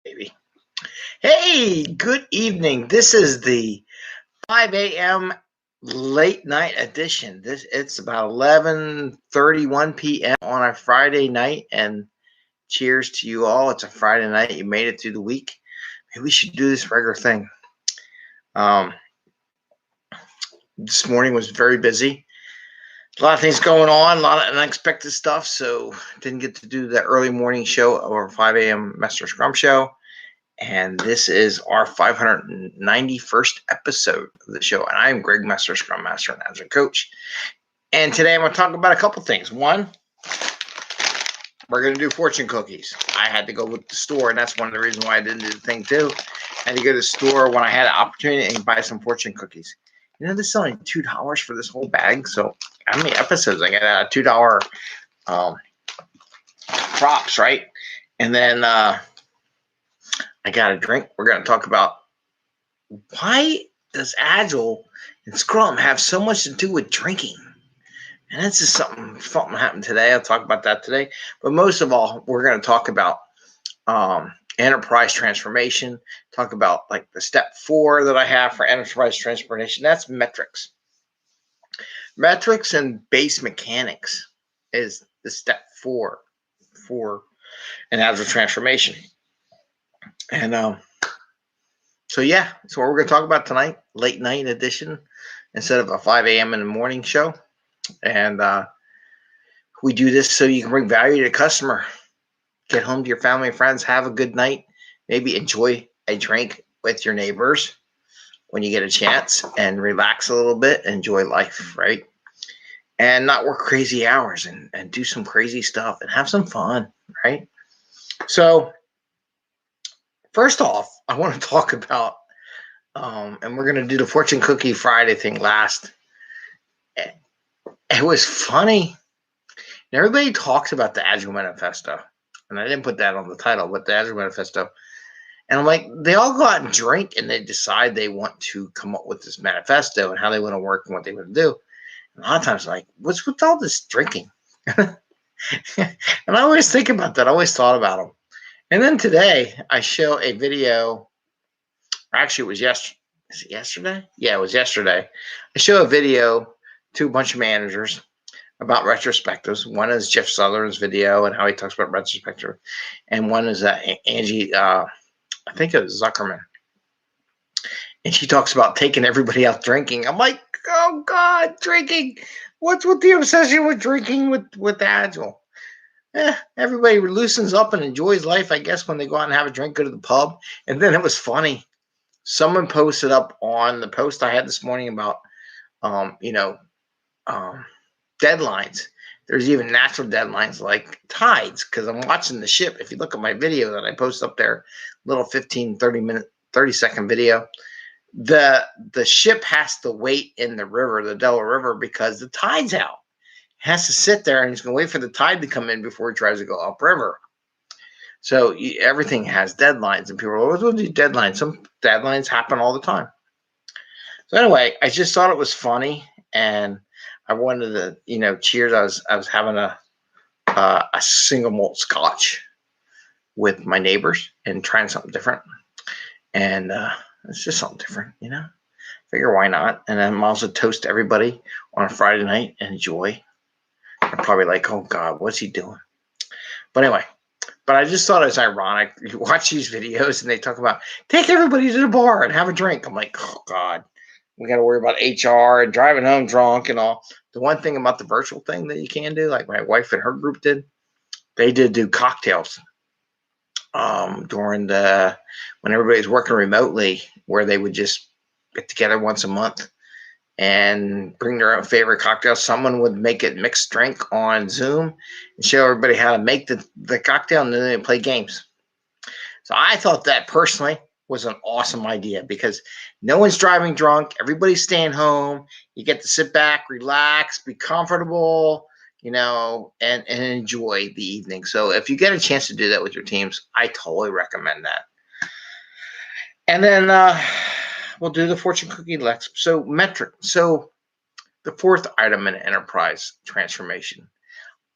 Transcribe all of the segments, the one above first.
Baby. Hey, good evening. This is the 5 a.m. late night edition. It's about 11:31 p.m. on a Friday night, and cheers to you all. It's a Friday night. You made it through the week. Maybe we should do this regular thing. Um, this morning was very busy. A lot of things going on, a lot of unexpected stuff, so didn't get to do the early morning show or 5 a.m. Mester Scrum Show. And this is our 591st episode of the show. And I'm Greg Mester, Scrum Master and Agile Coach. And today I'm going to talk about a couple things. One, we're going to do fortune cookies. I had to go with the store, and that's one of the reasons why I didn't do the thing too. I had to go to the store when I had an opportunity and buy some fortune cookies. You know, they're selling $2 for this whole bag. So how many episodes? I got $2 props, right? And then I got a drink. We're going to talk about why does Agile and Scrum have so much to do with drinking? And that's just something happened today. I'll talk about that today. But most of all, we're going to talk about enterprise transformation, talk about like the step 4 that I have for enterprise transformation. That's metrics. Metrics and base mechanics is the step 4 for an Agile transformation. And so what we're going to talk about tonight, late night edition, instead of a 5 a.m. in the morning show. And we do this so you can bring value to the customer, get home to your family and friends, have a good night, maybe enjoy a drink with your neighbors when you get a chance, and relax a little bit, enjoy life, right? And not work crazy hours and do some crazy stuff and have some fun, right? So first off, I want to talk about, and we're going to do the Fortune Cookie Friday thing last. It was funny. And everybody talks about the Agile Manifesto. And I didn't put that on the title, but the Agile Manifesto. And I'm like, they all go out and drink and they decide they want to come up with this manifesto and how they want to work and what they want to do. And a lot of times, I'm like, what's with all this drinking? And I always think about that. I always thought about them. And then today, I show a video. Actually, it was yesterday? Yeah, it was yesterday. I show a video to a bunch of managers about retrospectives. One is Jeff Sutherland's video and how he talks about retrospective. And one is Angie, I think it was Zuckerman. And she talks about taking everybody out drinking. I'm like, oh, God, drinking. What's with the obsession with drinking with Agile? Everybody loosens up and enjoys life, I guess, when they go out and have a drink, go to the pub. And then it was funny. Someone posted up on the post I had this morning about, deadlines. There's even natural deadlines like tides, because I'm watching the ship. If you look at my video that I post up there, little 30-second video, the ship has to wait in the river, the Delaware River, because the tide's out. Has to sit there and he's going to wait for the tide to come in before he tries to go upriver. So everything has deadlines, and people are always going to do deadlines. Some deadlines happen all the time. So anyway, I just thought it was funny, and I wanted to, cheers. I was having a single malt scotch with my neighbors and trying something different, and it's just something different, Figure why not? And then I'm also toast to everybody on a Friday night and enjoy. I'm probably like, oh God, what's he doing? But anyway, I just thought it was ironic. You watch these videos and they talk about take everybody to the bar and have a drink. I'm like, oh God, we got to worry about HR and driving home drunk and all. The one thing about the virtual thing that you can do, like my wife and her group did, they did do cocktails during when everybody's working remotely, where they would just get together once a month and bring their own favorite cocktail. Someone would make it mixed drink on Zoom and show everybody how to make the cocktail, and then they play games. So I thought that personally was an awesome idea, because no one's driving drunk. Everybody's staying home. You get to sit back, relax, be comfortable, and enjoy the evening. So if you get a chance to do that with your teams, I totally recommend that. And then we'll do the fortune cookie next. So metric. So the fourth item in enterprise transformation,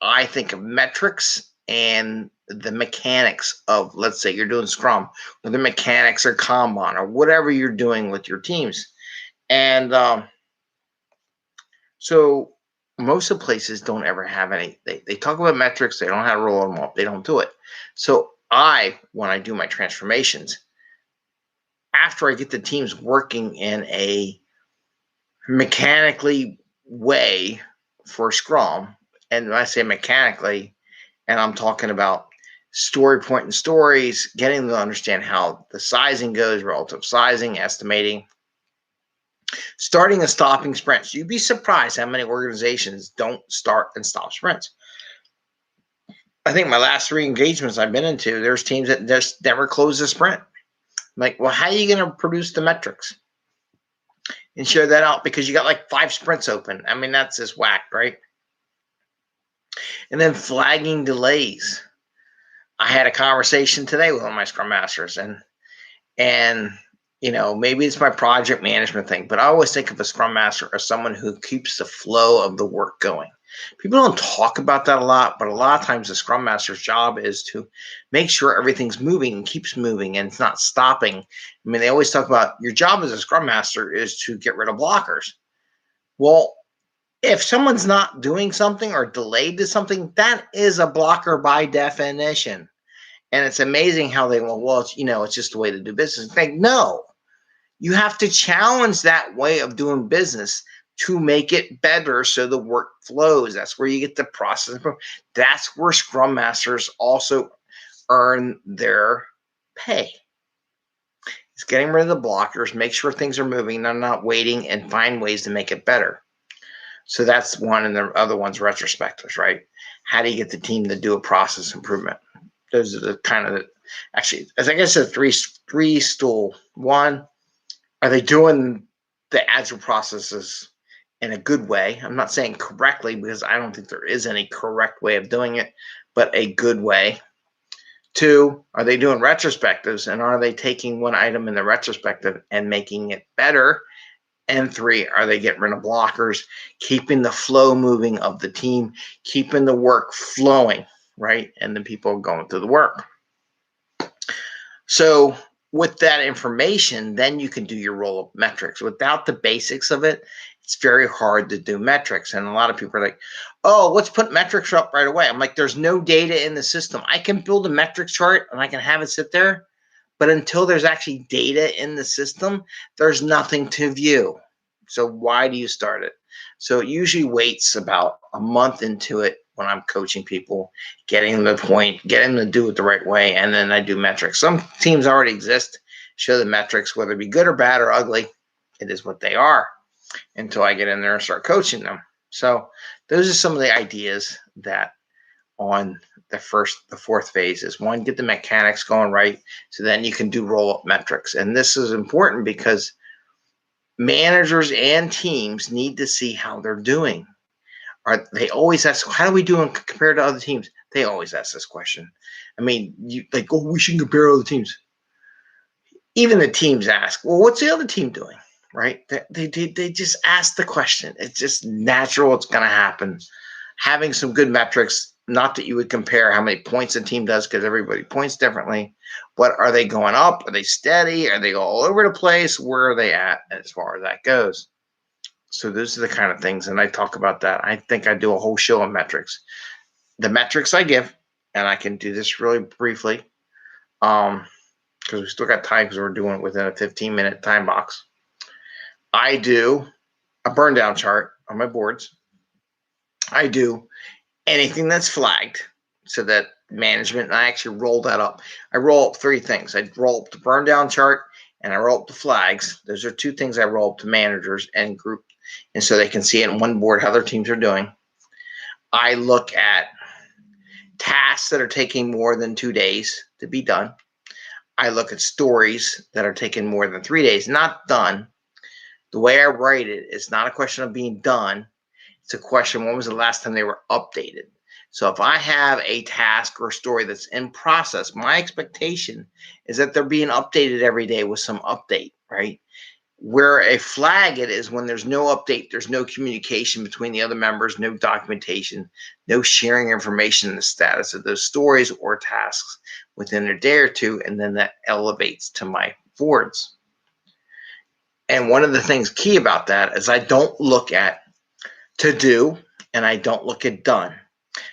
I think of metrics and the mechanics of, let's say you're doing Scrum, or the mechanics or Kanban, or whatever you're doing with your teams. And so most of the places don't ever have any. They talk about metrics. They don't know how to roll them up. They don't do it. So when I do my transformations, after I get the teams working in a mechanically way for Scrum, and when I say mechanically, and I'm talking about story point and stories, getting them to understand how the sizing goes, relative sizing, estimating, starting and stopping sprints. You'd be surprised how many organizations don't start and stop sprints. I think my last 3 engagements I've been into, there's teams that just never close a sprint. I'm like, well, how are you going to produce the metrics and share that out? Because you got like 5 sprints open. I mean, that's just whacked, right? And then flagging delays. I had a conversation today with one of my Scrum Masters, and you know, maybe it's my project management thing, but I always think of a Scrum Master as someone who keeps the flow of the work going. People don't talk about that a lot, but a lot of times the Scrum Master's job is to make sure everything's moving and keeps moving and it's not stopping. I mean, they always talk about your job as a Scrum Master is to get rid of blockers. Well, if someone's not doing something or delayed to something, that is a blocker by definition. And it's amazing how they go, well, it's just the way to do business. Like, no, you have to challenge that way of doing business to make it better so the work flows. That's where you get the process. That's where Scrum Masters also earn their pay. It's getting rid of the blockers, make sure things are moving, they're not waiting, and find ways to make it better. So that's one, and the other one's retrospectives, right? How do you get the team to do a process improvement? Those are the kind of, actually, as I guess, a three stool. One, are they doing the Agile processes in a good way? I'm not saying correctly, because I don't think there is any correct way of doing it, but a good way. 2, are they doing retrospectives, and are they taking one item in the retrospective and making it better? And 3, are they getting rid of blockers, keeping the flow moving of the team, keeping the work flowing, right? And then people going through the work. So with that information, then you can do your roll-up metrics. Without the basics of it, it's very hard to do metrics. And a lot of people are like, oh, let's put metrics up right away. I'm like, there's no data in the system. I can build a metrics chart and I can have it sit there, but until there's actually data in the system, there's nothing to view. So why do you start it? So it usually waits about a month into it when I'm coaching people, getting the point, getting them to do it the right way, and then I do metrics. Some teams already exist, show the metrics, whether it be good or bad or ugly, it is what they are, until I get in there and start coaching them. So those are some of the ideas that on the 4th phase is: 1, get the mechanics going right, so then you can do roll-up metrics. And this is important because managers and teams need to see how they're doing. They always ask, how do we do compared to other teams? They always ask this question. I mean, we should compare other teams. Even the teams ask, well, what's the other team doing? Right? They just ask the question. It's just natural. It's going to happen. Having some good metrics, not that you would compare how many points a team does, because everybody points differently. But are they going up? Are they steady? Are they all over the place? Where are they at as far as that goes? So those are the kind of things, and I talk about that. I think I do a whole show on metrics. The metrics I give, and I can do this really briefly, because we still got time because we're doing it within a 15-minute time box. I do a burn down chart on my boards. I do anything that's flagged, so that management, and I actually roll that up. I roll up 3 things. I roll up the burn down chart, and I roll up the flags. Those are 2 things I roll up to managers and group, and so they can see it in one board how their teams are doing. I look at tasks that are taking more than 2 days to be done. I look at stories that are taking more than 3 days, not done. The way I write it, it's not a question of being done. It's a question, when was the last time they were updated? So if I have a task or story that's in process, my expectation is that they're being updated every day with some update, right? Where a flag it is when there's no update, there's no communication between the other members, no documentation, no sharing information in the status of those stories or tasks within a day or two, and then that elevates to my boards. And one of the things key about that is I don't look at to do and I don't look at done.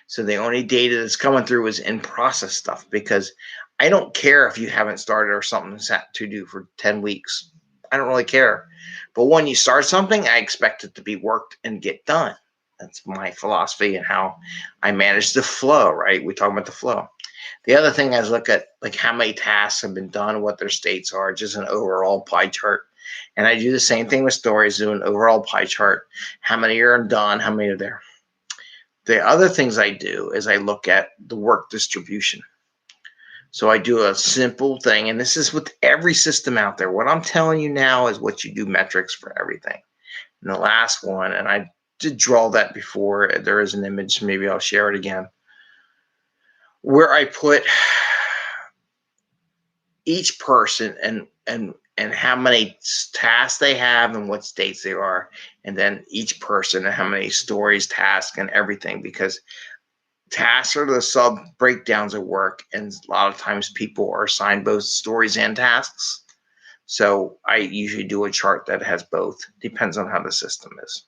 So the only data that's coming through is in process stuff, because I don't care if you haven't started or something sat to do for 10 weeks. I don't really care. But when you start something, I expect it to be worked and get done. That's my philosophy and how I manage the flow, right? We talk about the flow. The other thing is look at like how many tasks have been done, what their states are, just an overall pie chart. And I do the same thing with stories, do an overall pie chart. How many are done, how many are there? The other things I do is I look at the work distribution. So I do a simple thing, and this is with every system out there. What I'm telling you now is what you do metrics for everything. And the last one, and I did draw that before, there is an image, maybe I'll share it again, where I put each person and how many tasks they have and what states they are, and then each person and how many stories, tasks, and everything, because tasks are the sub breakdowns of work, and a lot of times people are assigned both stories and tasks. So I usually do a chart that has both. Depends on how the system is.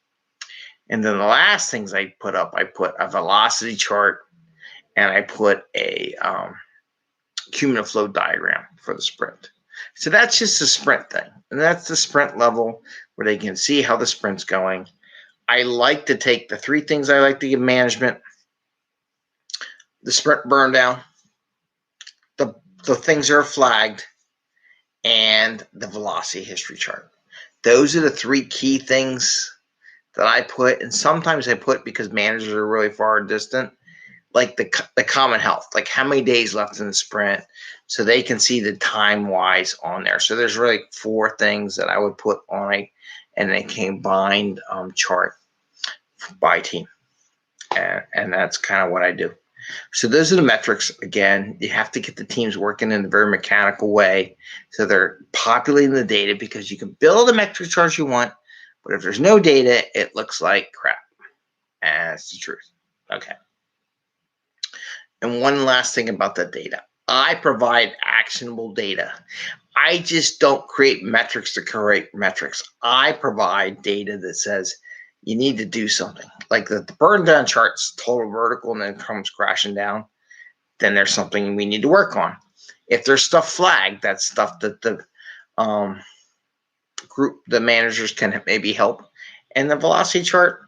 And then the last things I put up, I put a velocity chart and I put a cumulative flow diagram for the sprint. So that's just the sprint thing. And that's the sprint level where they can see how the sprint's going. I like to take the three things I like to give management: the sprint burn down, the things that are flagged, and the velocity history chart. Those are the three key things that I put. And sometimes I put, because managers are really far distant, like the common health, like how many days left in the sprint, so they can see the time wise on there. So there's really four things that I would put on a combined chart by team. And that's kind of what I do. So those are the metrics. Again, you have to get the teams working in a very mechanical way, so they're populating the data, because you can build the metric charts you want, but if there's no data, it looks like crap. And that's the truth. Okay. And one last thing about the data. I provide actionable data. I just don't create metrics to create metrics. I provide data that says you need to do something. Like the burn down chart's total vertical and then comes crashing down, then there's something we need to work on. If there's stuff flagged, that's stuff that the managers can maybe help. And the velocity chart,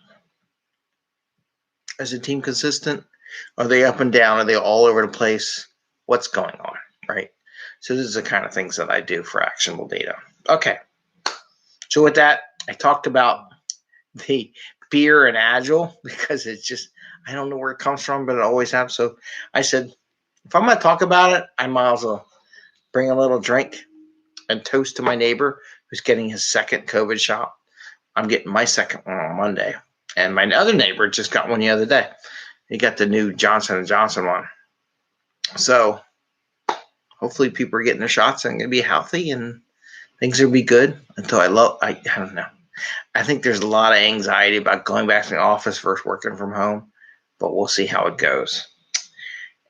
is the team consistent? Are they up and down? Are they all over the place? What's going on, right? So this is the kind of things that I do for actionable data. Okay. So with that, I talked about the fear in Agile, because it's just, I don't know where it comes from, but it always has. So I said, if I'm going to talk about it, I might as well bring a little drink and toast to my neighbor who's getting his second COVID shot. I'm getting my second one on Monday. And my other neighbor just got one the other day. He got the new Johnson & Johnson one. So hopefully people are getting their shots and going to be healthy and things will be good until I don't know. I think there's a lot of anxiety about going back to the office versus working from home, but we'll see how it goes.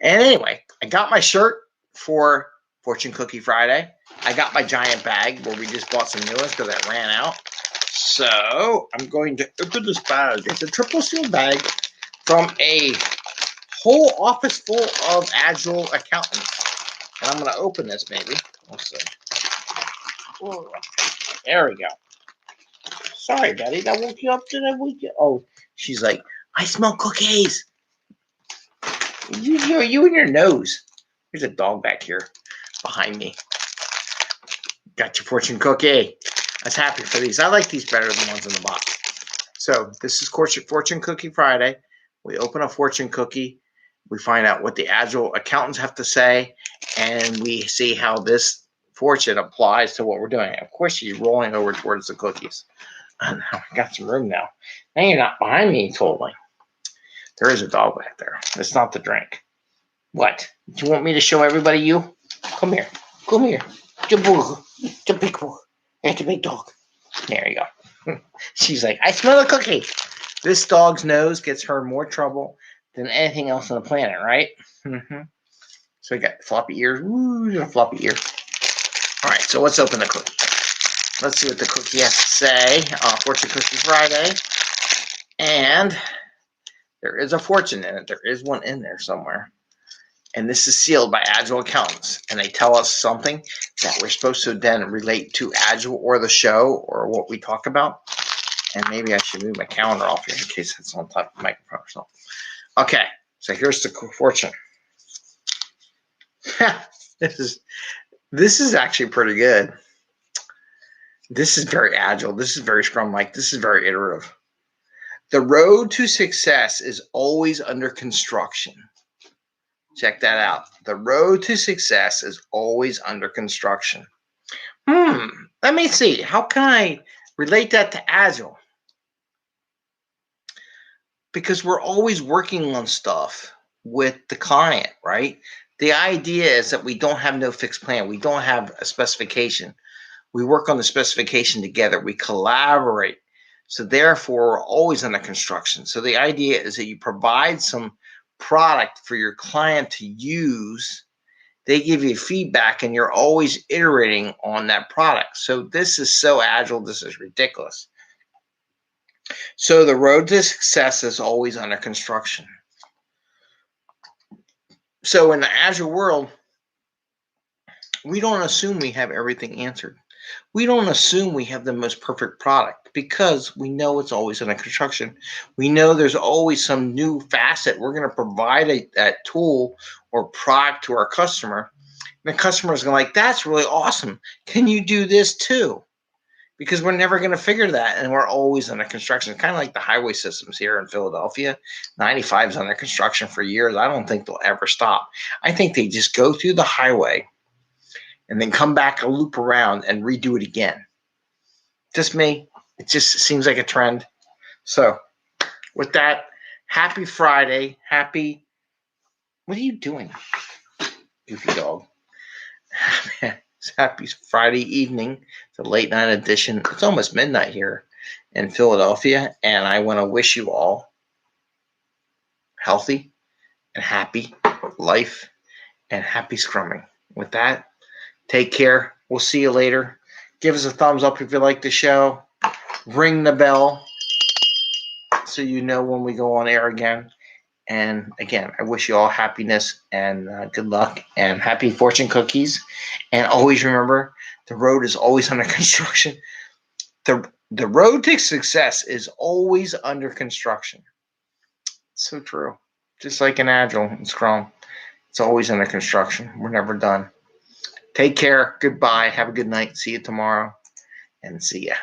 And anyway, I got my shirt for Fortune Cookie Friday. I got my giant bag where we just bought some new ones because I ran out. So I'm going to open this bag. It's a triple seal bag from a whole office full of Agile accountants. And I'm going to open this maybe. Let's see. There we go. Sorry, Betty. Did I woke you up? Did I wake you? Oh, she's like, I smell cookies. You and your nose. There's a dog back here behind me. Got your fortune cookie. I was happy for these. I like these better than the ones in the box. So this is Fortune Cookie Friday. We open a fortune cookie. We find out what the Agile accountants have to say, and we see how this fortune applies to what we're doing. Of course, she's rolling over towards the cookies. And I got some room now. Now you're not behind me, totally. There is a dog back there. It's not the drink. What? Do you want me to show everybody you? Come here. Come here. It's a big boy. It's a big dog. There you go. She's like, I smell a cookie. This dog's nose gets her more trouble than anything else on the planet, right? Mm-hmm. So we got floppy ears. Ooh, floppy ear. All right, so let's open the cookie. Let's see what the cookie has to say. Fortune Cookie Friday. And there is a fortune in it. There is one in there somewhere. And this is sealed by Agile accountants. And they tell us something that we're supposed to then relate to Agile or the show or what we talk about. And maybe I should move my calendar off here in case it's on top of the microphone or something. Okay, so here's the fortune. This is actually pretty good. This is very Agile. This is very Scrum-like. This is very iterative. The road to success is always under construction. Check that out. The road to success is always under construction. Let me see. How can I relate that to Agile? Because we're always working on stuff with the client, right? The idea is that we don't have no fixed plan. We don't have a specification. We work on the specification together. We collaborate. So therefore, we're always under construction. So the idea is that you provide some product for your client to use. They give you feedback and you're always iterating on that product. So this is so Agile. This is ridiculous. So the road to success is always under construction. So in the Agile world, we don't assume we have everything answered. We don't assume we have the most perfect product because we know it's always under construction. We know there's always some new facet. We're going to provide that tool or product to our customer. And the customer is going to like, that's really awesome. Can you do this too? Because we're never going to figure that, and we're always under construction. It's kind of like the highway systems here in Philadelphia. 95 is under construction for years. I don't think they'll ever stop. I think they just go through the highway and then come back and loop around and redo it again. Just me. It just seems like a trend. So with that, happy Friday. What are you doing, goofy dog? Happy Friday evening. It's a late night edition. It's almost midnight here in Philadelphia. And I want to wish you all healthy and happy life and happy scrumming. With that, take care. We'll see you later. Give us a thumbs up if you like the show. Ring the bell so you know when we go on air again. And again, I wish you all happiness and good luck and happy fortune cookies. And always remember, the road is always under construction. The road to success is always under construction. It's so true. Just like in Agile and Scrum, it's always under construction. We're never done. Take care. Goodbye. Have a good night. See you tomorrow. And see ya.